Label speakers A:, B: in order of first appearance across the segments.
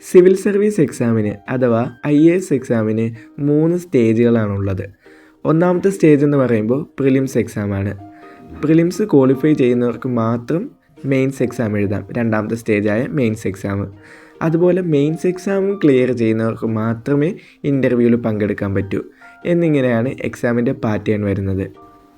A: Civil service എക്സാമിന് അഥവാ IAS എക്സാമിന് 3 സ്റ്റേജുകളാണുള്ളത്. ഒന്നാമത്തെ സ്റ്റേജ് എന്ന് പറയുമ്പോൾ പ്രിലിംസ് എക്സാമാണ്. പ്രിലിംസ് ക്വാളിഫൈ ചെയ്യുന്നവർക്ക് മാത്രം മെയിൻസ് എക്സാം എഴുതാം, രണ്ടാമത്തെ സ്റ്റേജായ മെയിൻസ് എക്സാം. അതുപോലെ മെയിൻസ് എക്സാമും ക്ലിയർ ചെയ്യുന്നവർക്ക് മാത്രമേ ഇൻ്റർവ്യൂവിൽ പങ്കെടുക്കാൻ പറ്റൂ എന്നിങ്ങനെയാണ് എക്സാമിൻ്റെ പാറ്റേൺ വരുന്നത്.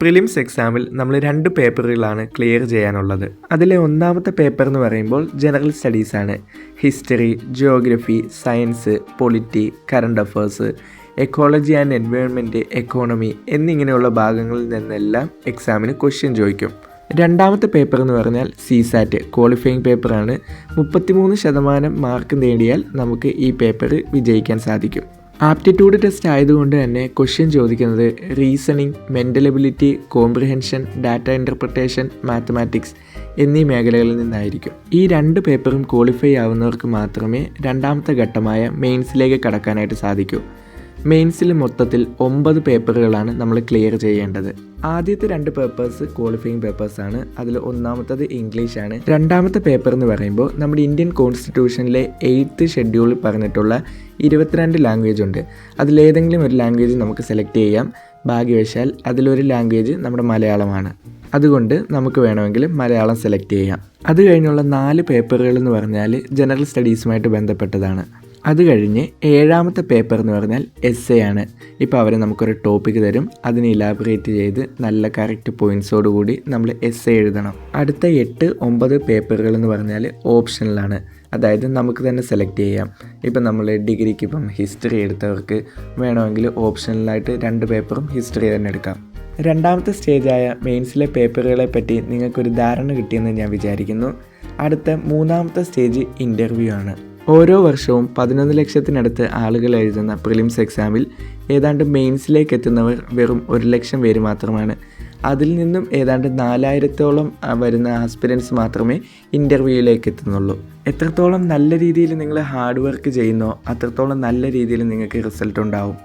A: പ്രിലിംസ് എക്സാമിൽ നമ്മൾ 2 പേപ്പറുകളാണ് ക്ലിയർ ചെയ്യാനുള്ളത്. അതിലെ ഒന്നാമത്തെ പേപ്പർ എന്ന് പറയുമ്പോൾ ജനറൽ സ്റ്റഡീസാണ്. History, geography, science, polity, current affairs, ecology and environment, economy എന്നിങ്ങനെയുള്ള ഭാഗങ്ങളിൽ നിന്നെല്ലാം എക്സാമിന് ക്വസ്റ്റ്യൻ ചോദിക്കും. രണ്ടാമത്തെ പേപ്പർ എന്ന് പറഞ്ഞാൽ CSAT ക്വാളിഫയിങ് പേപ്പറാണ്. 33% മാർക്ക് നേടിയാൽ നമുക്ക് ഈ പേപ്പർ വിജയിക്കാൻ സാധിക്കും. ആപ്റ്റിറ്റ്യൂഡ് ടെസ്റ്റ് ആയതുകൊണ്ട് തന്നെ ക്വസ്റ്റ്യൻ ചോദിക്കുന്നത് reasoning, mental ability, comprehension, data interpretation, mathematics എന്നീ മേഖലകളിൽ നിന്നായിരിക്കും. ഈ 2 പേപ്പറും ക്വാളിഫൈ ആവുന്നവർക്ക് മാത്രമേ രണ്ടാമത്തെ ഘട്ടമായ മെയിൻസിലേക്ക് കടക്കാനായിട്ട് സാധിക്കൂ. മെയിൻസിൽ മൊത്തത്തിൽ 9 പേപ്പറുകളാണ് നമ്മൾ ക്ലിയർ ചെയ്യേണ്ടത്. ആദ്യത്തെ 2 പേപ്പേഴ്സ് ക്വാളിഫയിങ് പേപ്പേഴ്സാണ്. അതിൽ ഒന്നാമത്തത് ഇംഗ്ലീഷാണ്. രണ്ടാമത്തെ പേപ്പർ എന്ന് പറയുമ്പോൾ നമ്മുടെ ഇന്ത്യൻ കോൺസ്റ്റിറ്റ്യൂഷനിലെ 8th ഷെഡ്യൂളിൽ പറഞ്ഞിട്ടുള്ള 22 ലാംഗ്വേജ് ഉണ്ട്. അതിലേതെങ്കിലും ഒരു ലാംഗ്വേജ് നമുക്ക് സെലക്ട് ചെയ്യാം. ഭാഗ്യവശാൽ അതിലൊരു ലാംഗ്വേജ് നമ്മുടെ മലയാളമാണ്. അതുകൊണ്ട് നമുക്ക് വേണമെങ്കിൽ മലയാളം സെലക്ട് ചെയ്യാം. അത് കഴിഞ്ഞുള്ള 4 പേപ്പറുകൾ എന്ന് പറഞ്ഞാൽ ജനറൽ സ്റ്റഡീസുമായിട്ട് ബന്ധപ്പെട്ടതാണ്. അത് കഴിഞ്ഞ് 7ാമത്തെ പേപ്പർ എന്ന് പറഞ്ഞാൽ essay ആണ്. ഇപ്പോൾ അവർ നമുക്കൊരു ടോപ്പിക്ക് തരും, അതിനെ ഇലാബറേറ്റ് ചെയ്ത് നല്ല കറക്റ്റ് പോയിൻറ്റ്സോട് കൂടി നമ്മൾ essay എഴുതണം. അടുത്ത 8, 9 പേപ്പറുകൾ എന്ന് പറഞ്ഞാൽ ഓപ്ഷണലാണ്. അതായത് നമുക്ക് തന്നെ സെലക്ട് ചെയ്യാം. ഇപ്പം നമ്മൾ ഡിഗ്രിക്ക് ഇപ്പം ഹിസ്റ്ററി എടുത്തവർക്ക് വേണമെങ്കിൽ ഓപ്ഷണലായിട്ട് 2 പേപ്പറും ഹിസ്റ്ററി തന്നെ എടുക്കാം. രണ്ടാമത്തെ സ്റ്റേജായ മെയിൻസിലെ പേപ്പറുകളെ പറ്റി നിങ്ങൾക്കൊരു ധാരണ കിട്ടിയെന്ന് ഞാൻ വിചാരിക്കുന്നു. അടുത്ത 3ാമത്തെ സ്റ്റേജ് ഇൻ്റർവ്യൂ ആണ്. ഓരോ വർഷവും 11 ലക്ഷത്തിനടുത്ത് ആളുകൾ എഴുതുന്ന പ്രിലിംസ് എക്സാമിൽ ഏതാണ്ട് മെയിൻസിലേക്ക് എത്തുന്നവർ വെറും 1 ലക്ഷം പേര് മാത്രമാണ്. അതിൽ നിന്നും ഏതാണ്ട് 4000-ഓളം വരുന്ന ആസ്പിരൻസ് മാത്രമേ ഇൻ്റർവ്യൂയിലേക്ക് എത്തുന്നുള്ളൂ. എത്രത്തോളം നല്ല രീതിയിൽ നിങ്ങൾ ഹാർഡ് വർക്ക് ചെയ്യുന്നോ അത്രത്തോളം നല്ല രീതിയിൽ നിങ്ങൾക്ക് റിസൾട്ട് ഉണ്ടാവും.